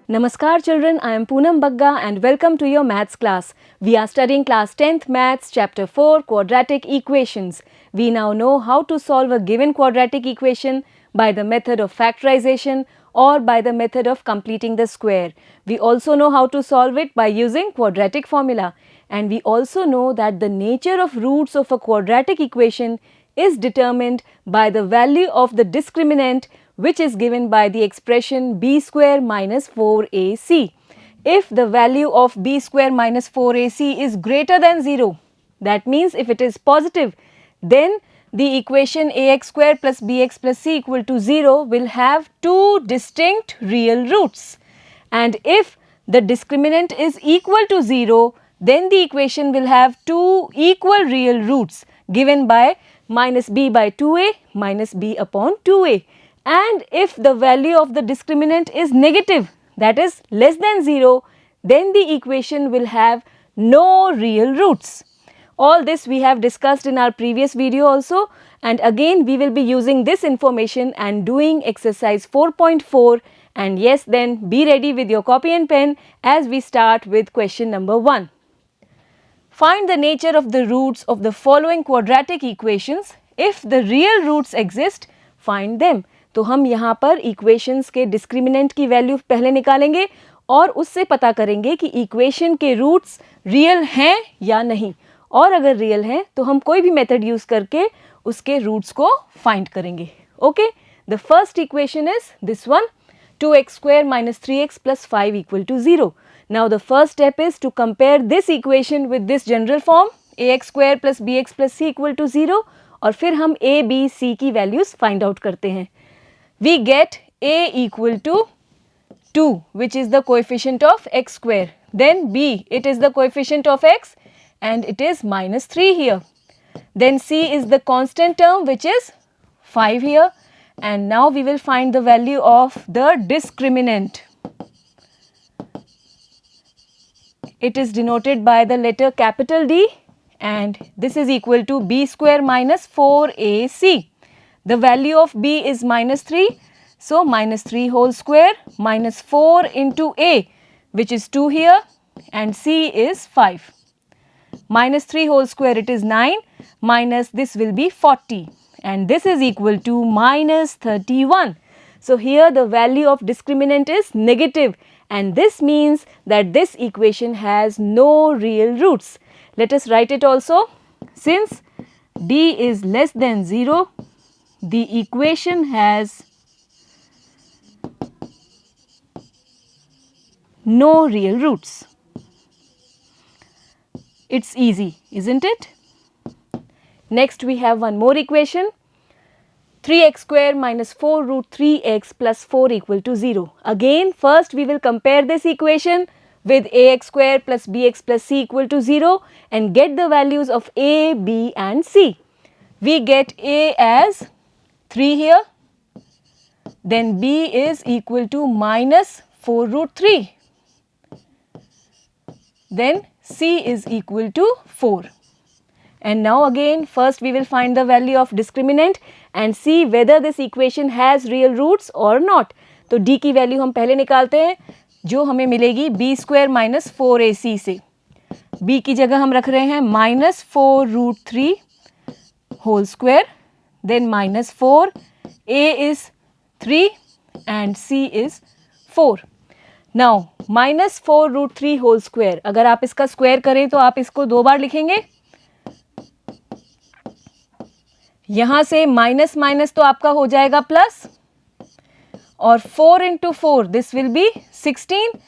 Namaskar children, I am Poonam Bagga and welcome to your maths class. We are studying class 10th maths chapter 4 quadratic equations. We now know how to solve a given quadratic equation by the method of factorization or by the method of completing the square. We also know how to solve it by using quadratic formula, and we also know that the nature of roots of a quadratic equation is determined by the value of the discriminant, which is given by the expression b square minus 4ac. If the value of b square minus 4ac is greater than 0, that means if it is positive, then the equation ax square plus bx plus c equal to 0 will have two distinct real roots. And if the discriminant is equal to 0, then the equation will have two equal real roots given by minus b by 2a minus b upon 2a. And if the value of the discriminant is negative, that is less than 0, then the equation will have no real roots. All this we have discussed in our previous video also, and again we will be using this information and doing exercise 4.4. And yes, then be ready with your copy and pen as we start with question number 1. Find the nature of the roots of the following quadratic equations. If the real roots exist, find them. तो हम यहाँ पर equations के discriminant की value पहले निकालेंगे और उससे पता करेंगे कि equation के roots real हैं या नहीं, और अगर real हैं तो हम कोई भी method use करके उसके roots को find करेंगे. Okay, the first equation is this one, 2x square minus 3x plus 5 equal to 0. Now the first step is to compare this equation with this general form ax square plus bx plus c equal to 0, और फिर हम a, b, c की values find out करते हैं. We get a equal to 2, which is the coefficient of x square. Then b, it is the coefficient of x and it is minus 3 here. Then c is the constant term, which is 5 here. And now we will find the value of the discriminant. It is denoted by the letter capital D, and this is equal to b square minus 4ac. The value of b is minus 3, so minus 3 whole square minus 4 into a, which is 2 here, and c is 5. Minus 3 whole square, it is 9, minus this will be 40, and this is equal to minus 31. So here the value of discriminant is negative, and this means that this equation has no real roots. Let us write it also. Since d is less than 0, the equation has no real roots. It's easy, isn't it? Next we have one more equation, 3x square minus 4 root 3x plus 4 equal to 0. Again, first we will compare this equation with ax square plus bx plus c equal to 0 and get the values of a, b and c. We get a as 3 here, then b is equal to minus 4 root 3, then c is equal to 4. And now again first we will find the value of discriminant and see whether this equation has real roots or not. तो d की value हम पहले निकालते हैं, जो हमें मिलेगी b square minus 4ac से. b की जगह हम रख रहे हैं minus 4 root 3 whole square, then minus 4, a is 3 and c is 4. Now minus 4 root 3 whole square, अगर आप इसका square करें तो आप इसको दो बार लिखेंगे. यहाँ से माइनस माइनस तो आपका हो जाएगा प्लस, और 4 into 4 this will be 16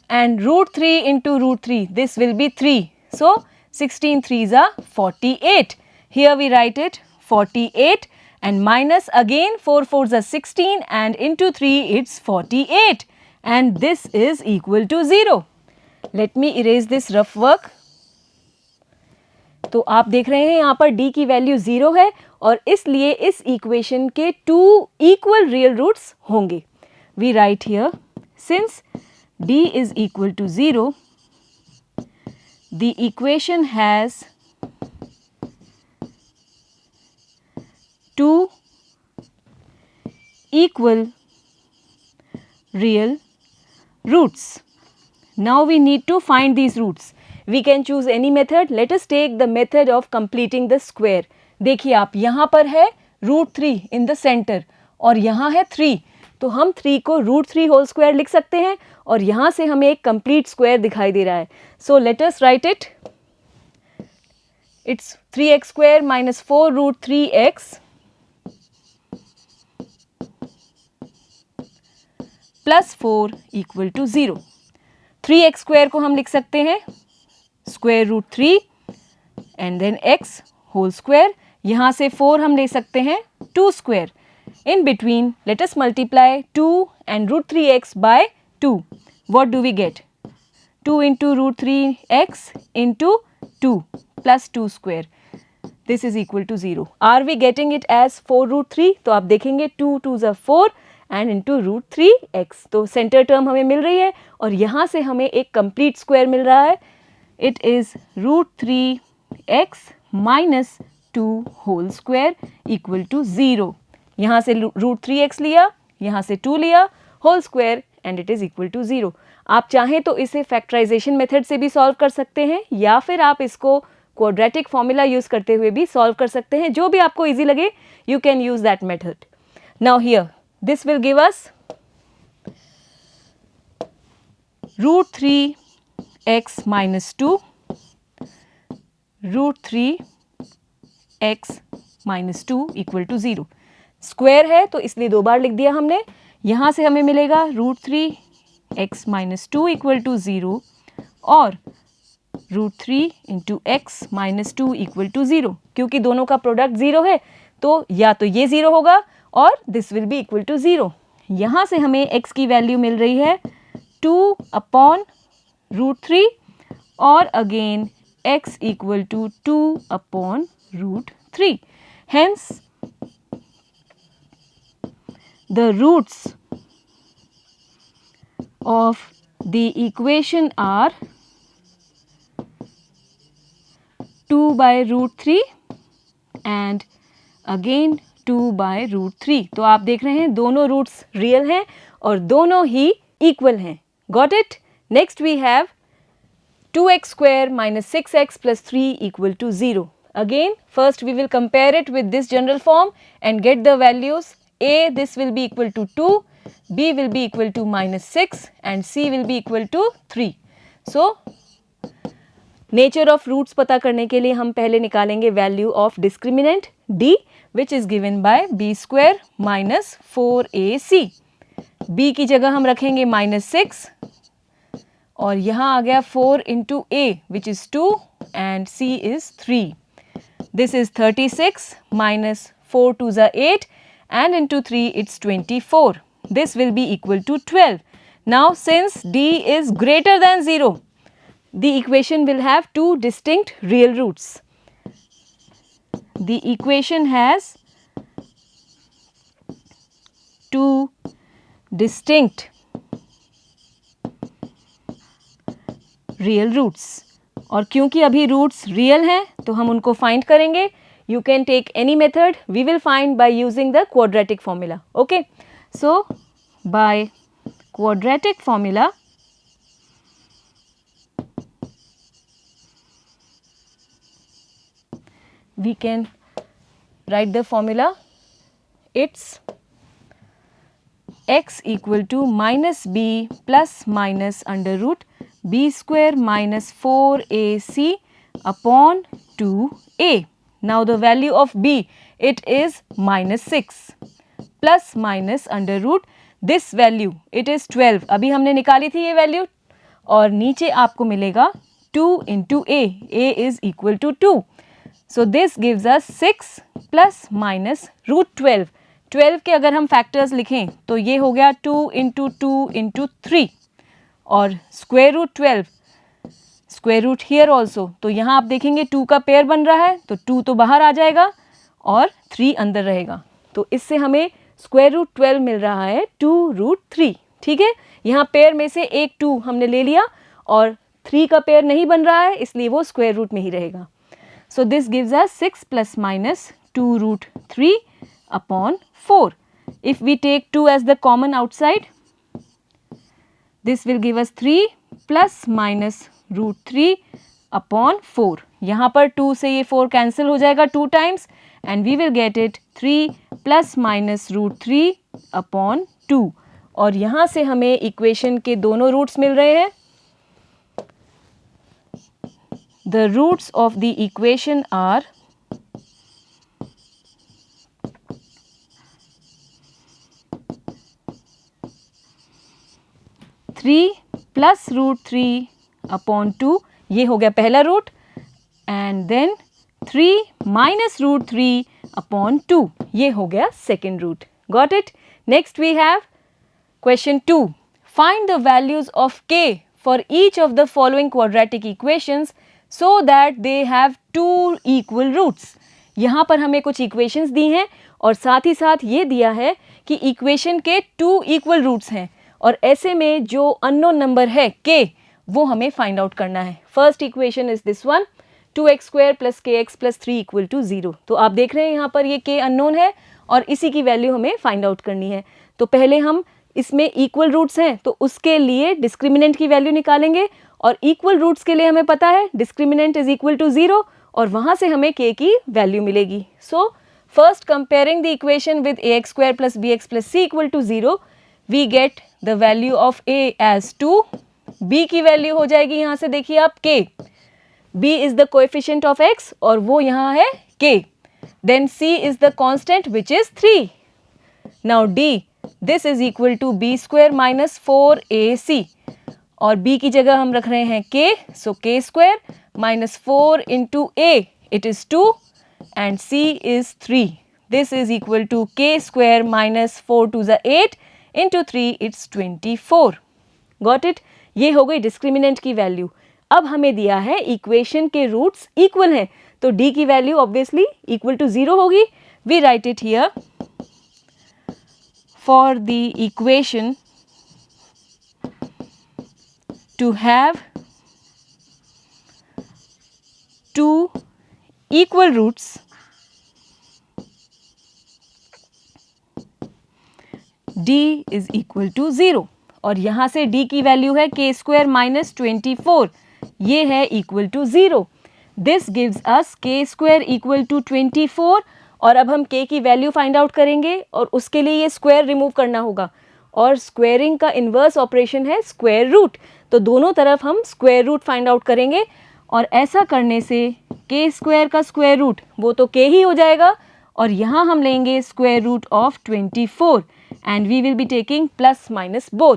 and root 3 into root 3 this will be 3. So 16 3s are 48. Here we write it 48 and minus again 4 4s are 16 and into 3 it's 48, and this is equal to 0. Let me erase this rough work. तो आप देख रहे हैं यहाँ पर d की value 0 है और इसलिए इस इक्वेशन के टू इक्वल रियल रूट्स होंगे. We write here, since d is equal to 0, the equation has two equal real roots. Now we need to find these roots. We can choose any method. Let us take the method of completing the square. देखिए आप, यहाँ पर है √3 in the center और यहाँ है 3, तो हम 3 को √3 होल स्क्वायर लिख सकते हैं और यहाँ से हमें एक कंप्लीट स्क्वायर दिखाई दे रहा है. So let us write it. It's 3x square minus 4 √3x plus 4 equal to 0. 3x square को हम लिख सकते हैं square root 3 and then x whole square. यहाँ से 4 हम ले सकते हैं 2 square. In between, let us multiply 2 and √3x by 2. What do we get? 2 into √3x into 2 plus 2 square. This is equal to 0. Are we getting it as 4 √3? तो आप देखेंगे 2 2s are 4 and into √3x. तो centre term हमें मिल रही है और यहाँ से हमें एक कंप्लीट स्क्वायर मिल रहा है. It is √3x minus 2 whole square equal to 0. यहाँ से √3x लिया, यहाँ से 2 लिया whole square and it is equal to 0. आप चाहें तो इसे फैक्टराइजेशन मेथड से भी सॉल्व कर सकते हैं या फिर आप इसको क्वाड्रेटिक फॉर्मूला यूज़ करते हुए भी सॉल्व कर सकते हैं. जो भी आपको इजी लगे you can use that method. Now here this will give us √3x minus 2 √3x minus 2 equal to 0. Square है तो इसलिए 2 बार लिख दिया हमने. यहाँ से हमें मिलेगा √3x minus 2 इक्वल टू 0 और √3 into x minus 2 equal to 0. क्योंकि दोनों का प्रोडक्ट 0 है तो या तो ये 0 होगा और this will be equal to 0. यहाँ से हमें x की वैल्यू मिल रही है 2 upon √3 और again x equal to 2 upon √3. Hence the roots of the equation are 2 by √3 and again 2 by √3. तो आप देख रहे हैं दोनों रूट्स रियल हैं और दोनों ही इक्वल हैं. Got it? Next we have 2x square minus 6x plus 3 equal to 0. Again, first we will compare it with this general form and get the values. A, this will be equal to 2, B will be equal to minus 6 and C will be equal to 3. So, nature of roots पता करने के लिए हम पहले निकालेंगे value of discriminant D which is given by B square minus 4AC. B की जगह हम रखेंगे minus 6 और यहाँ आ गया 4 into A which is 2 and C is 3. This is 36 minus 4 2s are 8 and into 3 it's 24. This will be equal to 12. Now since D is greater than 0, the equation will have two distinct real roots. The equation has two distinct real roots. और क्योंकि अभी roots real हैं तो हम उनको find करेंगे. You can take any method. We will find by using the quadratic formula. Okay. So, by quadratic formula, we can write the formula. It's x equal to minus b plus minus under root b square minus 4ac upon 2a. Now the value of b, it is minus 6 plus minus under root this value, it is 12. अभी हमने निकाली थी ये value और नीचे आपको मिलेगा 2 into a. a is equal to 2. So this gives us 6 plus minus root 12. 12 के अगर हम फैक्टर्स लिखें तो ये हो गया 2 into 2 into 3 और square root 12 square root here also. तो यहाँ आप देखेंगे 2 का पेयर बन रहा है तो 2 तो बाहर आ जाएगा और 3 अंदर रहेगा. तो इससे हमें स्क्वायर रूट 12 मिल रहा है 2√3. ठीक है, यहाँ पेयर में से एक 2 हमने ले लिया और 3 का पेयर नहीं बन रहा है इसलिए वो स्क्वायर रूट में ही रहेगा. सो this gives us 6 plus minus 2√3 upon 4. If we take 2 as the common outside, This will give us 3 plus minus root 3 upon 4. यहाँ पर 2 से ये 4 कैंसिल हो जाएगा 2 times and we will get it 3 plus minus root 3 upon 2. और यहाँ से हमें इक्वेशन के दोनों रूट्स मिल रहे हैं. The roots of the equation are 3 plus root 3 upon 2, ये हो गया पहला root, and then 3 minus root 3 upon 2, ये हो गया second root. Got it? Next we have question 2. Find the values of k for each of the following quadratic equations so that they have two equal roots. यहाँ पर हमें कुछ equations दी हैं और साथ ही साथ ये दिया है कि equation के 2 equal roots हैं और ऐसे में जो unknown number है k वो हमें find out करना है. First equation is this one, 2x square plus kx plus 3 equal to 0. तो आप देख रहे हैं यहाँ पर ये k unknown है और इसी की वैल्यू हमें find out करनी है. तो पहले हम इसमें इक्वल रूट्स हैं तो उसके लिए डिस्क्रिमिनेंट की वैल्यू निकालेंगे और इक्वल रूट्स के लिए हमें पता है डिस्क्रिमिनेंट इज इक्वल टू 0 और वहाँ से हमें k की वैल्यू मिलेगी. So first comparing the equation with ax square plus bx plus c equal to 0 we get the value of a as 2, b की वैल्यू हो जाएगी यहाँ से देखिए आप k, b is the coefficient of x और वो यहाँ है k, then c is the constant which is 3. Now d this is equal to b square minus 4ac और b की जगह हम रख रहे हैं k, so k square minus 4 into a it is 2 and c is 3. This is equal to k square minus 4 twos 8 into 3 it's 24. Got it? ये हो गई डिस्क्रिमिनेंट की वैल्यू. अब हमें दिया है इक्वेशन के रूट्स इक्वल हैं तो d की वैल्यू ऑब्वियसली इक्वल टू 0 होगी. We write it here. For the equation to have two equal roots, d is equal to 0 और यहाँ से d की वैल्यू है k स्क्वायर माइनस 24, ये है equal to 0. This gives us k square equal to 24 और अब हम k की वैल्यू फाइंड आउट करेंगे और उसके लिए ये स्क्वायर रिमूव करना होगा और स्क्वायरिंग का इन्वर्स ऑपरेशन है स्क्वायर रूट, तो दोनों तरफ हम स्क्वायर रूट फाइंड आउट करेंगे और ऐसा करने से k स्क्वायर का स्क्वायर रूट वो तो k ही हो जाएगा और यहाँ हम लेंगे square root of 24 and we will be taking plus minus both.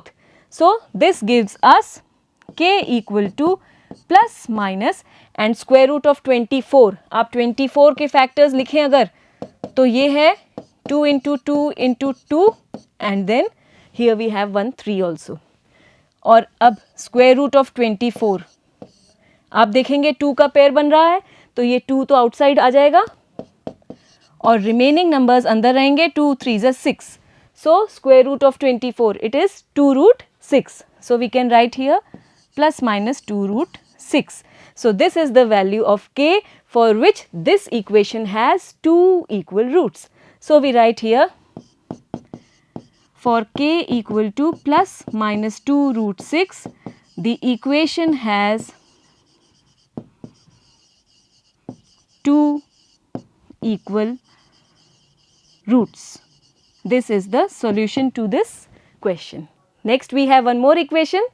So this gives us k equal to plus minus and square root of 24. आप 24 के फैक्टर्स लिखें अगर तो ये है 2 into 2 into 2 and then here we have 1 3 also. और अब square root of 24 आप देखेंगे 2 का पेयर बन रहा है तो ये 2 तो आउटसाइड आ जाएगा और रिमेनिंग नंबर्स अंदर रहेंगे. 2 3 ज़ 6, so square root of 24 it is 2 root 6. So we can write here plus minus 2 root 6. So this is the value of k for which this equation has two equal roots. So we write here for k equal to plus minus 2 root 6, the equation has two equal roots. This is the solution to this question. Next we have one more equation.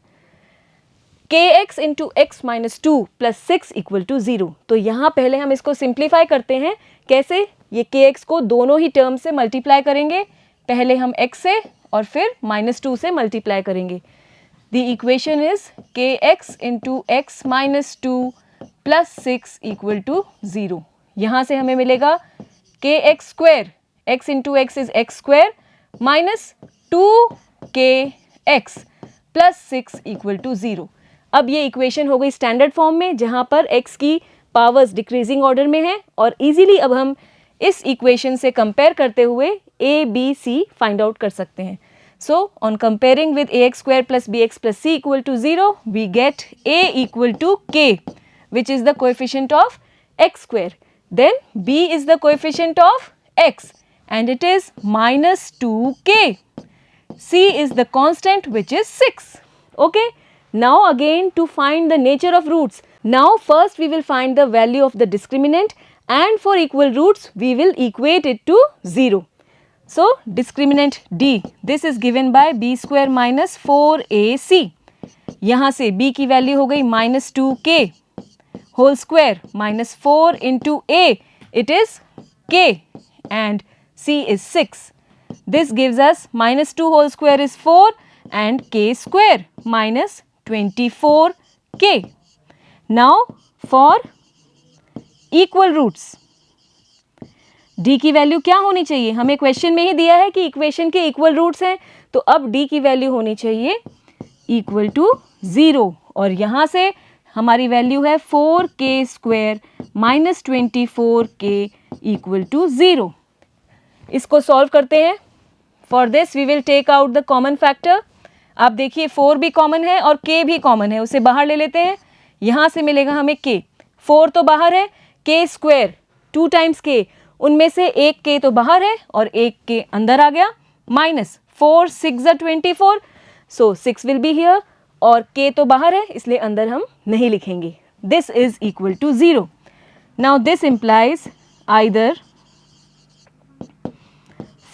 kx into x minus 2 plus 6 equal to 0. तो यहाँ पहले हम इसको simplify करते हैं. कैसे? ये kx को दोनों ही टर्म से मल्टीप्लाई करेंगे. पहले हम x से और फिर माइनस 2 से मल्टीप्लाई करेंगे. The equation is kx into x minus 2 plus 6 equal to 0. यहाँ से हमें मिलेगा kx square, x into x is x square minus 2kx plus 6 equal to 0. अब ये इक्वेशन हो गई स्टैंडर्ड फॉर्म में जहाँ पर x की पावर्स डिक्रीजिंग ऑर्डर में है और इजीली अब हम इस इक्वेशन से कंपेयर करते हुए a b c find out कर सकते हैं. So on comparing with ax square plus bx plus c equal to 0 we get a equal to k which is the coefficient of x square, then b is the coefficient of x and it is minus 2k. c is the constant which is 6. Okay, now again to find the nature of roots. Now first we will find the value of the discriminant, and for equal roots we will equate it to 0. So discriminant D, this is given by b square minus 4ac. यहाँ से b की value हो गई -2k whole square minus 4 into a, it is k, and c is 6. This gives us -2 whole square is 4 and k square minus 24k. Now for equal roots, d की value क्या होनी चाहिए? हमें question में ही दिया है कि इक्वेशन के इक्वल रूट्स हैं, तो अब d की वैल्यू होनी चाहिए इक्वल टू 0, और यहाँ से हमारी वैल्यू है 4k square minus 24k equal to 0. इसको सॉल्व करते हैं. For this we will take out the common factor. आप देखिए 4 भी कॉमन है और k भी कॉमन है, उसे बाहर ले लेते हैं. यहाँ से मिलेगा हमें k, 4 तो बाहर है, k स्क्वायर 2 टाइम्स k, उनमें से एक k तो बाहर है और एक k अंदर आ गया, minus 4 6 24, so 6 will be here, और k तो बाहर है इसलिए अंदर हम नहीं लिखेंगे. This is equal to 0. Now this implies either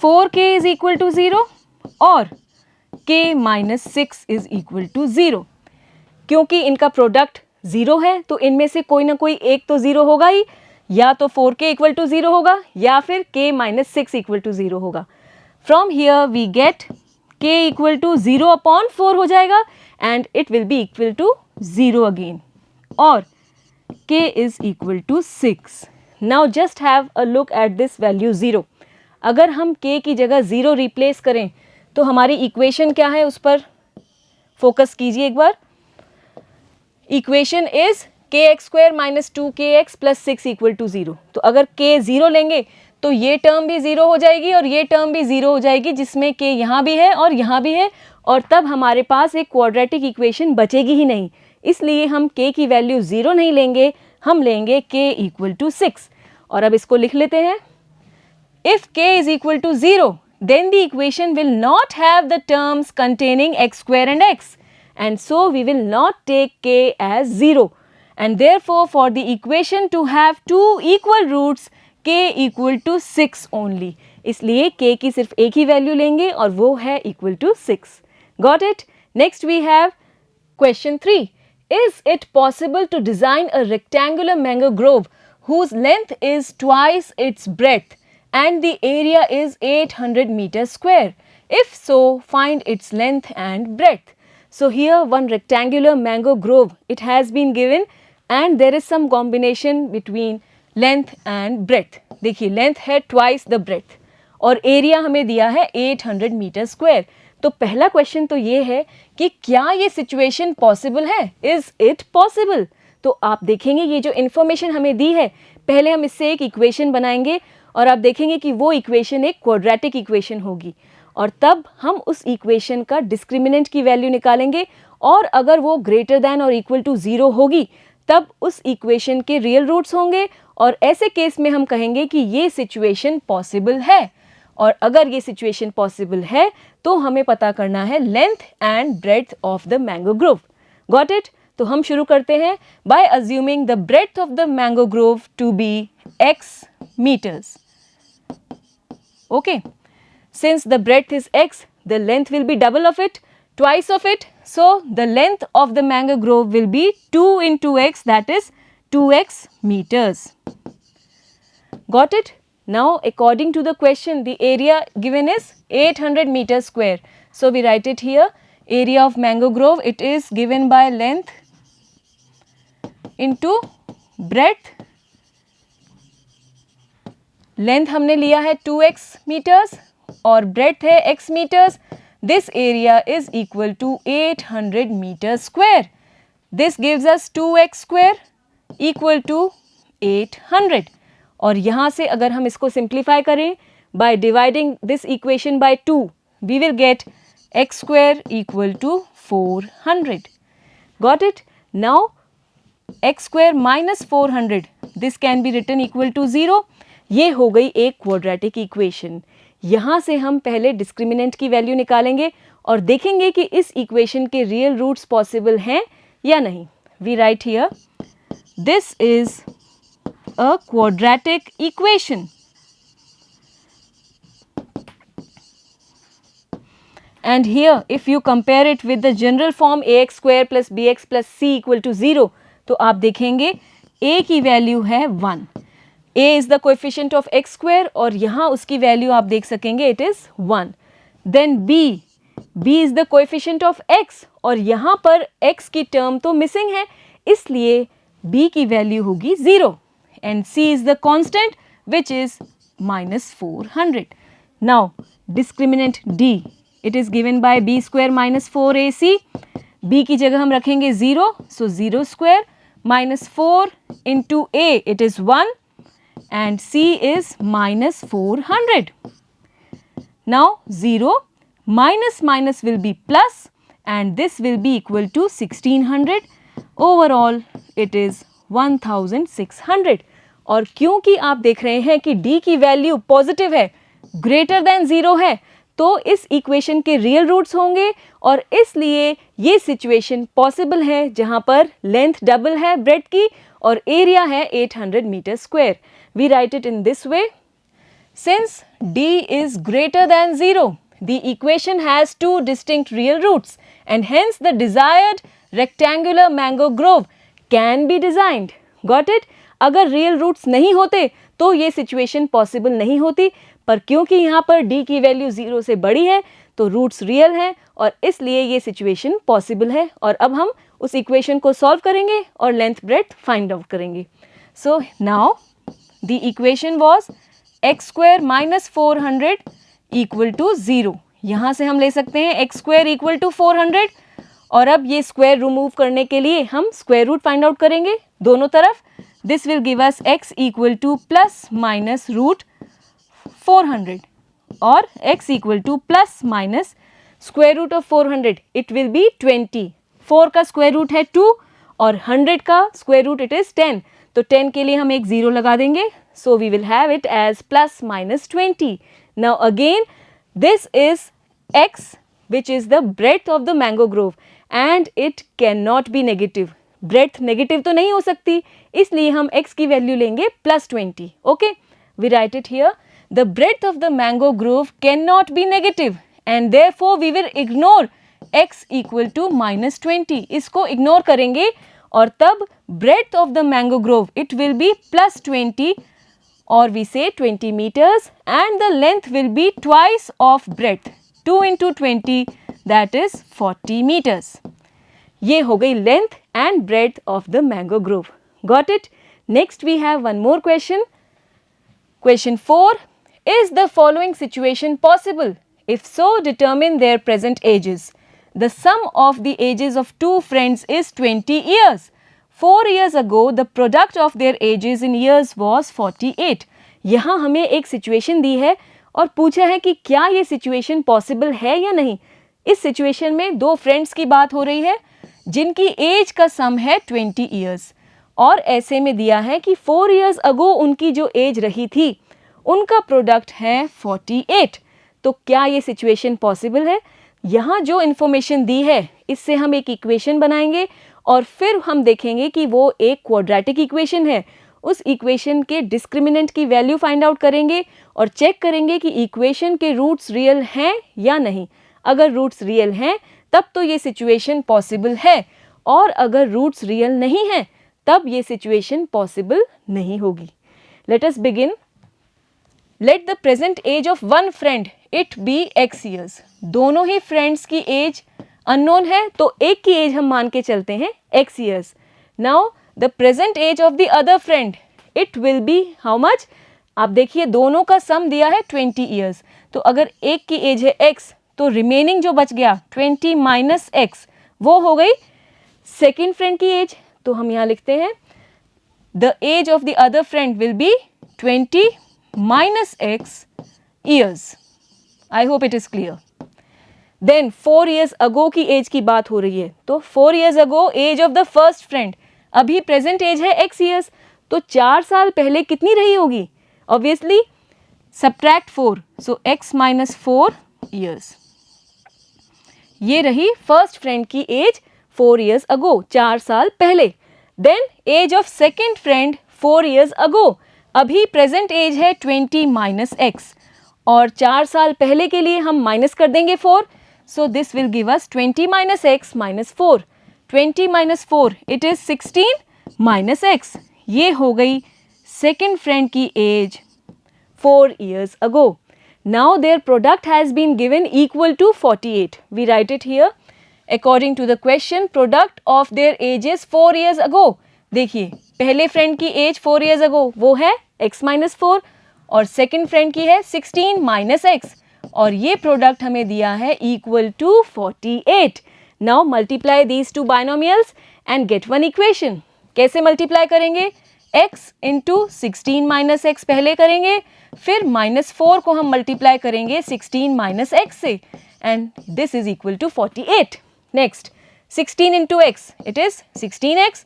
4k is equal to 0 और k minus 6 is equal to 0. क्योंकि इनका प्रोडक्ट 0 है तो इनमें से कोई ना कोई एक तो 0 होगा ही, या तो 4k इक्वल टू 0 होगा या फिर k minus 6 इक्वल टू 0 होगा. From here we get k equal to 0 upon 4 हो जाएगा and it will be equal to 0 again, और k is equal to 6. Now just have a look at this value 0. अगर हम k की जगह 0 replace करें तो हमारी इक्वेशन क्या है, उस पर फोकस कीजिए एक बार. Equation is kx square minus 2kx plus 6 equal to 0. तो अगर k 0 लेंगे तो ये टर्म भी 0 हो जाएगी और ये टर्म भी 0 हो जाएगी, जिसमें k यहाँ भी है और यहाँ भी है, और तब हमारे पास एक क्वाड्रेटिक इक्वेशन बचेगी ही नहीं. इसलिए हम k की वैल्यू 0 नहीं लेंगे, हम लेंगे k इक्वल टू 6. और अब इसको लिख लेते हैं. If k is equal to 0, then the equation will not have the terms containing x square and x, and so we will not take k as 0, and therefore for the equation to have two equal roots, k equal to 6 only. इसलिए k की सिर्फ एक ही value लेंगे और वो है equal to 6. Got it? Next we have question 3. Is it possible to design a rectangular mango grove whose length is twice its breadth and the area is 800 meters square? If so, find its length and breadth. So here one rectangular mango grove, it has been given and there is some combination between length and breadth. देखिए length है twice the breadth और area हमें दिया है 800 meters square. तो पहला question तो ये है कि क्या ये सिचुएशन पॉसिबल है, इज इट पॉसिबल. तो आप देखेंगे ये जो इन्फॉर्मेशन हमें दी है, पहले हम इससे एक इक्वेशन बनाएंगे और आप देखेंगे कि वो इक्वेशन एक क्वाड्रेटिक इक्वेशन होगी, और तब हम उस इक्वेशन का डिस्क्रिमिनेंट की वैल्यू निकालेंगे, और अगर वो ग्रेटर दैन और इक्वल टू 0 होगी तब उस इक्वेशन के रियल रूट्स होंगे, और ऐसे केस में हम कहेंगे कि ये सिचुएशन पॉसिबल है. और अगर ये सिचुएशन पॉसिबल है तो हमें पता करना है length and breadth of the mango grove. Got it? तो हम शुरू करते हैं by assuming the breadth of the mango grove to be x meters. Okay, since the breadth is x, the length will be double of it, twice of it, so the length of the mango grove will be 2 into x, that is 2x meters. Got it? Now according to the question, the area given is 800 meters square, so we write it here. Area of mango grove, it is given by length into breadth. Length हमने लिया है 2x metres और breadth है x metres. This area is equal to 800 metre square. This gives us 2x square equal to 800, और यहाँ से अगर हम इसको सिंप्लीफाई करें by dividing this equation by 2, we will get x square equal to 400. Got it? Now x square minus 400, this can be written equal to 0. ये हो गई एक क्वाड्रेटिक इक्वेशन. यहाँ से हम पहले डिस्क्रिमिनेंट की वैल्यू निकालेंगे और देखेंगे कि इस इक्वेशन के रियल रूट्स पॉसिबल हैं या नहीं. We write here, this is a quadratic equation. And here if you compare it with the general form ax square plus bx plus c equal to 0, तो आप देखेंगे a की value है 1. a is the coefficient of x square और यहाँ उसकी value आप देख सकेंगे it is 1. Then b is the coefficient of x और यहाँ पर x की टर्म तो मिसिंग है, इसलिए b की वैल्यू होगी 0. And c is the constant which is minus 400. Now discriminant d, it is given by b square minus 4ac. b की जगह हम रखेंगे 0, so 0 square minus 4 into a, it is 1 and c is minus 400. Now 0 minus minus will be plus and this will be equal to 1600. Overall it is 1600. और क्योंकि आप देख रहे हैं कि d की वैल्यू पॉजिटिव है, ग्रेटर देन 0 है, तो इस इक्वेशन के रियल रूट्स होंगे और इसलिए ये सिचुएशन पॉसिबल है जहां पर लेंथ डबल है ब्रेड्थ की और एरिया है 800 metre square. We write it in this way, since d is greater than 0, the equation has two distinct real roots and hence the desired rectangular mango grove can be designed. Got it? अगर real roots नहीं होते तो ये situation possible नहीं होती, पर क्योंकि यहाँ पर d की वैल्यू 0 से बड़ी है तो रूट्स रियल हैं और इसलिए ये सिचुएशन पॉसिबल है. और अब हम उस इक्वेशन को सॉल्व करेंगे और लेंथ ब्रेड्थ फाइंड आउट करेंगे. So now the equation was x square minus 400 equal to 0. यहाँ से हम ले सकते हैं एक्स स्क्वायर इक्वल टू 400 और अब ये स्क्वायर रिमूव करने के लिए हम स्क्वायर रूट फाइंड आउट करेंगे दोनों तरफ. This will give us x equal to plus minus root 400 और x equal to plus minus square root of 400, it will be 20. 4 का स्क्वायर रूट है 2 और 100 का स्क्वायर रूट इट इज 10, तो 10 के लिए हम एक 0 लगा देंगे. So we will have it as plus minus 20. Now again this is x which is the breadth of the mango grove and it cannot be negative. breadth negative तो नहीं हो सकती, इसलिए हम x की वैल्यू लेंगे plus 20. Okay, we write it here, the breadth of the mango grove cannot be negative and therefore we will ignore x equal to minus 20. इसको ignore करेंगे और तब breadth of the mango grove it will be plus 20 or we say 20 meters and the length will be twice of breadth. 2 into 20 that is 40 meters. ये हो गई length and breadth of the mango grove. Got it? Next we have one more question. Question 4. Is the following situation possible? If so, determine their present ages. The sum of the ages of two friends is 20 years. 4 years ago, the product of their ages in years was 48. यहाँ हमें एक situation दी है और पूछा है कि क्या ये सिचुएशन पॉसिबल है या नहीं. इस सिचुएशन में दो फ्रेंड्स की बात हो रही है जिनकी एज का सम है 20 इयर्स और ऐसे में दिया है कि 4 इयर्स अगो उनकी जो एज रही थी उनका प्रोडक्ट है 48. तो क्या ये सिचुएशन पॉसिबल है? यहाँ जो इन्फॉर्मेशन दी है इससे हम एक इक्वेशन बनाएंगे और फिर हम देखेंगे कि वो एक क्वाड्रेटिक इक्वेशन है. उस इक्वेशन के डिस्क्रिमिनेंट की वैल्यू फाइंड आउट करेंगे और चेक करेंगे कि इक्वेशन के रूट्स रियल हैं या नहीं. अगर रूट्स रियल हैं तब तो ये सिचुएशन पॉसिबल है और अगर रूट्स रियल नहीं हैं तब ये सिचुएशन पॉसिबल नहीं होगी. Let us begin. Let the present age of one friend it be x years. दोनों ही फ्रेंड्स की एज अननोन है तो एक की एज हम मान के चलते हैं x years. Now the present age of the other friend it will be how much? आप देखिए दोनों का सम दिया है 20 ईयर्स, तो अगर एक की एज है x तो रिमेनिंग जो बच गया 20 माइनस x वो हो गई सेकेंड फ्रेंड की एज. तो हम यहाँ लिखते हैं the age of the other friend will be 20 minus x years. I hope it is clear. Then 4 years ago की एज की बात हो रही है तो 4 years ago age of the first friend, अभी प्रेजेंट एज है x ईयर्स तो 4 साल पहले कितनी रही होगी? Obviously subtract 4, so x minus 4 years. ये रही फर्स्ट फ्रेंड की एज 4 years ago, 4 साल पहले. Then age of second friend 4 years ago. अभी प्रेजेंट एज है 20 minus x और 4 साल पहले के लिए हम माइनस कर देंगे 4. So this will give us 20 minus x minus 4. 20 minus 4 it is 16 minus x. ये हो गई सेकेंड फ्रेंड की age 4 years ago. Now their product has been given equal to 48. We write it here. According to the question, product of their ages 4 years ago. देखिए पहले friend की age 4 years ago वो है x minus 4 और second friend की है 16 minus x और ये प्रोडक्ट हमें दिया है equal to 48. Now multiply these two binomials and get one equation. कैसे मल्टीप्लाई करेंगे? x इंटू 16 माइनस एक्स पहले करेंगे, फिर -4 को हम मल्टीप्लाई करेंगे 16 माइनस एक्स से and this is equal to 48. Next 16 into x it is 16x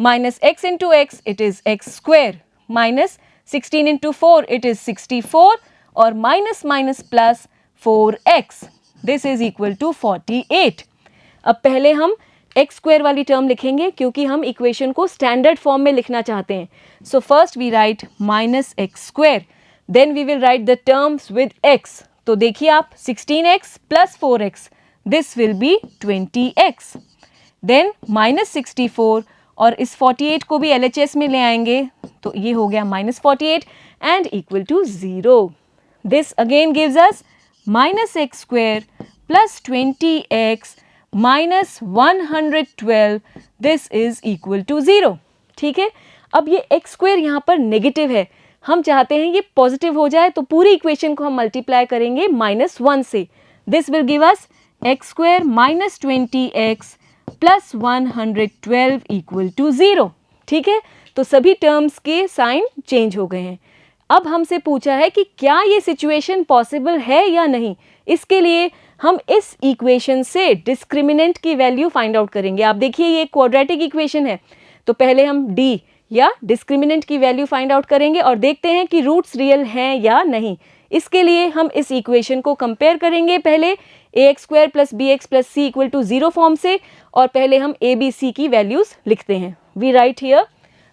minus x into x it is x square minus 16 into 4 it is 64 और minus minus plus 4x. This is equal to 48. अब पहले हम x square वाली term लिखेंगे क्योंकि हम equation को standard form में लिखना चाहते हैं. So first we write minus x square, then we will write the terms with x. तो देखिए आप 16x plus 4x this will be 20x. Then minus 64 और इस 48 को भी LHS में ले आएंगे तो ये हो गया minus 48 and equal to 0. This again gives us minus x square plus 20x minus 112 this is equal to 0. ठीक है, अब ये एक्स स्क्वायर यहाँ पर नेगेटिव है, हम चाहते हैं ये पॉजिटिव हो जाए तो पूरी इक्वेशन को हम मल्टीप्लाई करेंगे -1 से. This will give us x square minus 20x plus 112 equal to 0. ठीक है, तो सभी टर्म्स के साइन चेंज हो गए हैं. अब हमसे पूछा है कि क्या ये सिचुएशन पॉसिबल है या नहीं. इसके लिए हम इस इक्वेशन से डिस्क्रिमिनेंट की वैल्यू फाइंड आउट करेंगे. आप देखिए ये क्वाड्रेटिक इक्वेशन है तो पहले हम डी या डिस्क्रिमिनेंट की वैल्यू फाइंड आउट करेंगे और देखते हैं कि रूट्स रियल हैं या नहीं. इसके लिए हम इस इक्वेशन को कंपेयर करेंगे पहले ax square plus b x plus c equal to 0 form से और पहले हम ए बी सी की वैल्यूज लिखते हैं. We write here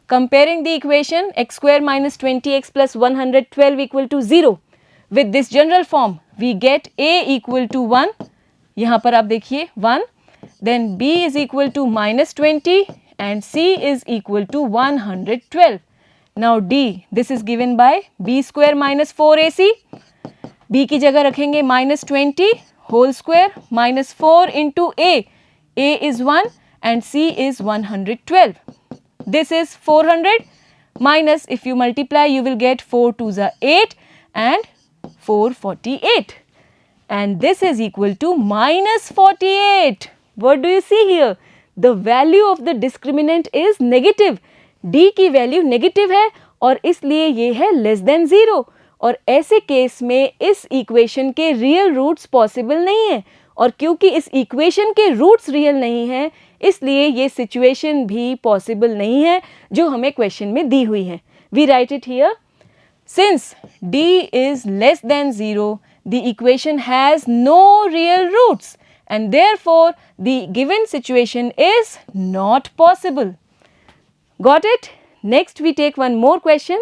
comparing the equation x square minus 20x plus 112 equal to 0. With this general form, we get a equal to 1. यहाँ पर आप देखिए 1. Then b is equal to minus 20 and c is equal to 112. Now d, this is given by b square minus 4ac. b की जगह रखेंगे minus 20 whole square minus 4 into a. a is 1 and c is 112. This is 400 minus if you multiply you will get 4 2s are 8 and 448 and this is equal to minus 48. What do you see here? The value of the discriminant is negative. D की value negative है और इसलिए ये है less than 0 और ऐसे case में इस इक्वेशन के रियल रूट्स पॉसिबल नहीं है और क्योंकि इस इक्वेशन के रूट्स रियल नहीं है इसलिए ये सिचुएशन भी पॉसिबल नहीं है जो हमें क्वेश्चन में दी हुई है. We write it here. Since d is less than 0 the equation has no real roots and therefore the given situation is not possible. Got it? Next we take one more question.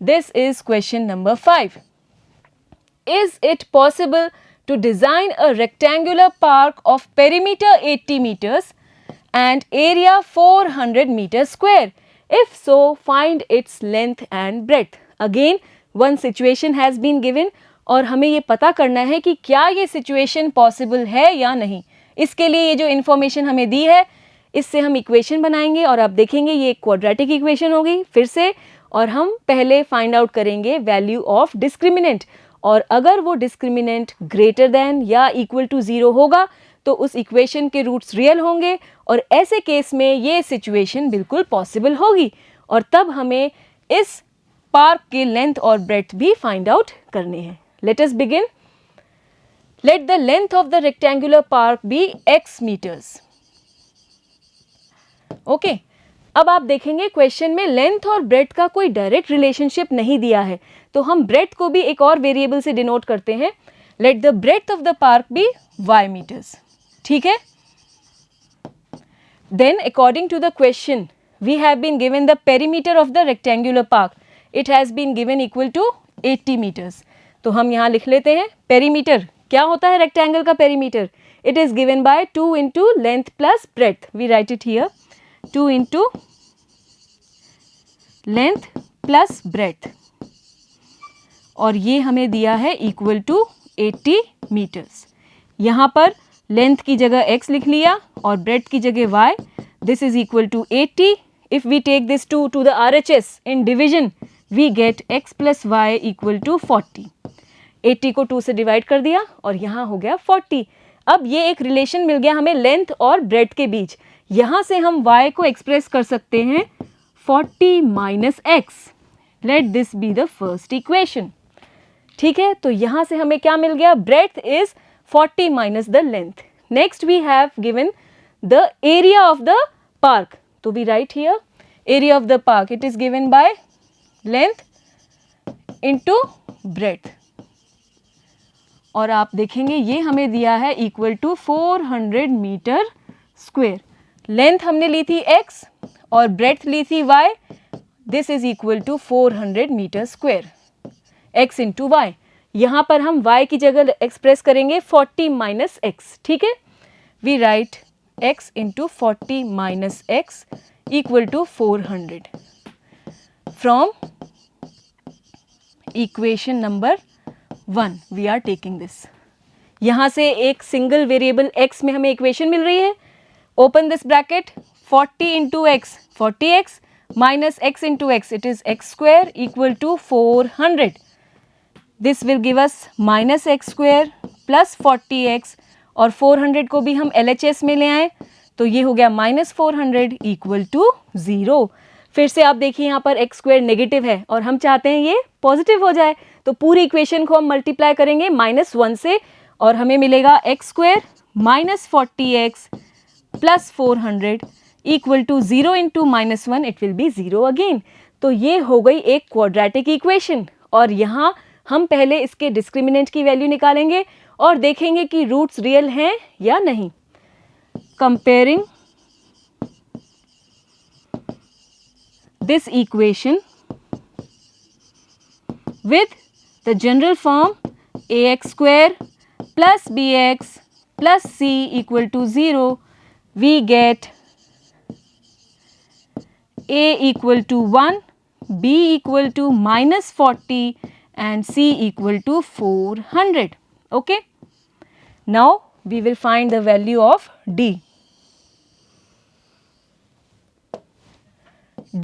This is question number 5. Is it possible to design a rectangular park of perimeter 80 meters and area 400 meters square? If so, find its length and breadth. Again, one situation has been given और हमें ये पता करना है कि क्या ये situation possible है या नहीं. इसके लिए ये जो information हमें दी है इससे हम इक्वेशन बनाएंगे और आप देखेंगे ये क्वाड्रेटिक इक्वेशन हो गई फिर से और हम पहले फाइंड आउट करेंगे वैल्यू ऑफ डिस्क्रिमिनेंट और अगर वो डिस्क्रिमिनेंट ग्रेटर देन या इक्वल टू 0 होगा तो उस इक्वेशन के रूट्स रियल होंगे और ऐसे केस में ये सिचुएशन बिल्कुल पॉसिबल होगी और तब हमें इस पार्क के लेंथ और ब्रेड्थ भी फाइंड आउट करने हैं. Let us begin. Let the length of the rectangular park be x metres. Okay, अब आप देखेंगे क्वेश्चन में लेंथ और ब्रेड्थ का कोई डायरेक्ट रिलेशनशिप नहीं दिया है तो हम ब्रेड्थ को भी एक और वेरिएबल से डिनोट करते हैं. Let the breadth of the park be y metres. ठीक है. Then according to the question we have been given the perimeter of the rectangular park. It has been given equal to 80 meters. तो हम यहाँ लिख लेते हैं perimeter. क्या होता है rectangle का perimeter? It is given by 2 into length plus breadth. We write it here. 2 into length plus breadth. और ये हमें दिया है equal to 80 meters. यहाँ पर लेंथ की जगह x लिख लिया और ब्रेथ की जगह y. This is equal to 80. If we take this to the RHS in division we get x plus y equal to 40. 80 को 2 से डिवाइड कर दिया और यहाँ हो गया 40. अब ये एक रिलेशन मिल गया हमें लेंथ और ब्रेथ के बीच. यहाँ से हम y को एक्सप्रेस कर सकते हैं 40 minus x. Let this be the first equation. ठीक है, तो यहाँ से हमें क्या मिल गया? Breadth is 40 minus the length. Next we have given the area of the park. So we write here area of the park. It is given by length into breadth. और आप देखेंगे ये हमें दिया है equal to 400 metre square. Length हमने ली थी x और breadth ली थी y. This is equal to 400 metre square. x into y. यहाँ पर हम y की जगह एक्सप्रेस करेंगे 40 माइनस x. ठीक है, we write x into 40 minus x equal to 400 from equation number 1. We are taking this. यहाँ से एक सिंगल वेरिएबल x में हमें इक्वेशन मिल रही है. Open this bracket. 40 into x 40x minus x into x it is x square equal to 400. This will give us minus x square plus 40x और 400 को भी हम LHS में ले आए तो ये हो गया माइनस 400 इक्वल टू 0. फिर से आप देखिए यहाँ पर x स्क्वेयर नेगेटिव है और हम चाहते हैं ये पॉजिटिव हो जाए तो पूरी इक्वेशन को हम मल्टीप्लाई करेंगे -1 से और हमें मिलेगा x square minus 40x plus 400 equal to 0 into -1 it will be 0 again. तो ये हो गई एक क्वाड्रेटिक इक्वेशन और यहाँ हम पहले इसके डिस्क्रिमिनेंट की वैल्यू निकालेंगे और देखेंगे कि रूट्स रियल हैं या नहीं. Comparing this equation with the general form ax square plus bx plus c equal to 0 we get a equal to 1, b equal to minus 40 and c equal to 400. Okay, now we will find the value of d.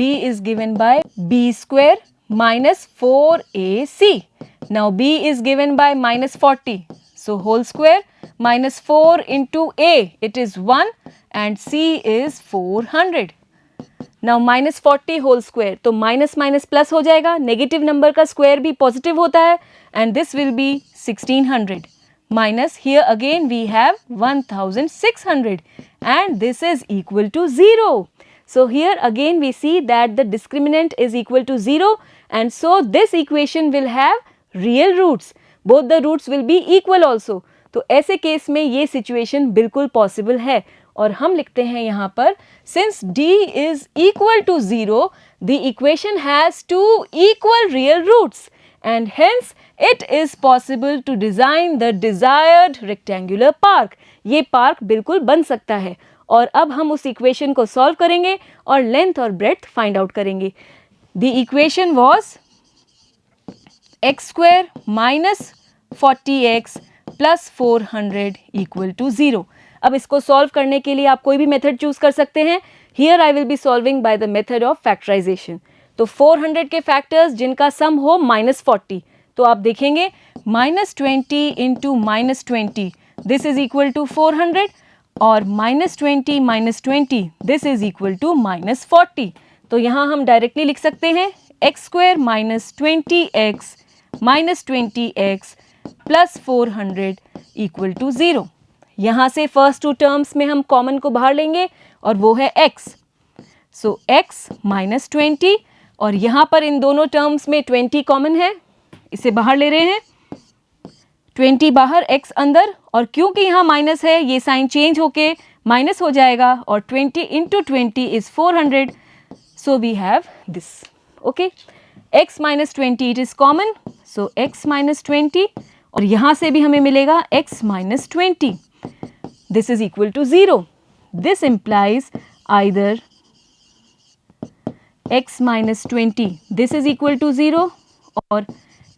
D is given by b square minus 4ac. Now b is given by minus 40, so whole square minus 4 into a it is 1 and c is 400. Now minus 40 whole square तो minus minus plus हो जाएगा. Negative number का square भी positive होता है and this will be 1600 minus here again we have 1600 and this is equal to 0. So here again we see that the discriminant is equal to 0 and so this equation will have real roots. Both the roots will be equal also. तो ऐसे case में ये situation बिल्कुल possible है और हम लिखते हैं यहाँ पर since d is equal to 0 the equation has two equal real roots and hence it is possible to design the desired rectangular park. ये पार्क बिल्कुल बन सकता है और अब हम उस इक्वेशन को सॉल्व करेंगे और लेंथ और ब्रेड्थ फाइंड आउट करेंगे. The equation was x square minus 40x plus 400 equal to 0. अब इसको सॉल्व करने के लिए आप कोई भी मेथड चूज कर सकते हैं. Here I will be solving by the method of factorisation. तो 400 के फैक्टर्स जिनका सम हो -40 तो आप देखेंगे -20 into -20 this is equal to 400 और -20 -20 दिस इज इक्वल टू -40. तो यहाँ हम डायरेक्टली लिख सकते हैं x square minus 20x minus 20x plus 400 equal to 0. यहाँ से फर्स्ट टू टर्म्स में हम कॉमन को बाहर लेंगे और वो है x. सो x माइनस 20 और यहाँ पर इन दोनों टर्म्स में 20 कॉमन है, इसे बाहर ले रहे हैं. 20 बाहर x अंदर, और क्योंकि यहाँ माइनस है ये साइन चेंज होके माइनस हो जाएगा, और 20 into 20 is 400. So we have this. Okay, x minus 20 it is common, so x minus 20, और यहाँ से भी हमें मिलेगा x minus 20. This is equal to 0. This implies either x minus 20 this is equal to 0 और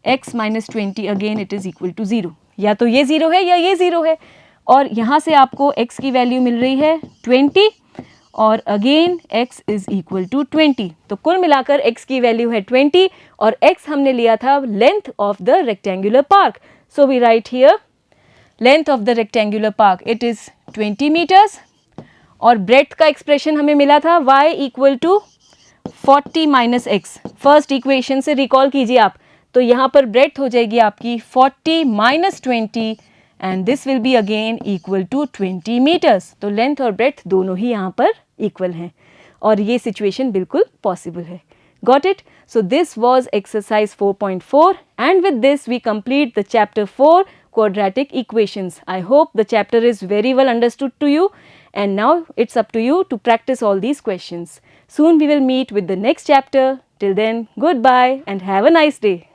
x minus 20 again it is equal to 0. या तो ये 0 है या ये 0 है, और यहाँ से आपको x की वैल्यू मिल रही है 20 और again x is equal to 20. तो कुल मिलाकर x की वैल्यू है 20 और x हमने लिया था length of the rectangular park. So we write here length of the rectangular park it is 20 metres, और ब्रेड्थ का एक्सप्रेशन हमें मिला था y equal to 40 minus x. First equation से रिकॉल कीजिए आप, तो यहाँ पर ब्रेड्थ हो जाएगी आपकी 40 minus 20 and this will be again equal to 20 metres. तो लेंथ और ब्रेड्थ दोनों ही यहाँ पर इक्वल हैं और ये सिचुएशन बिल्कुल पॉसिबल है. Got it? So this was exercise 4.4 and with this we complete the chapter 4 quadratic equations. I hope the chapter is very well understood to you and now it's up to you to practice all these questions. Soon we will meet with the next chapter. Till then, goodbye and have a nice day.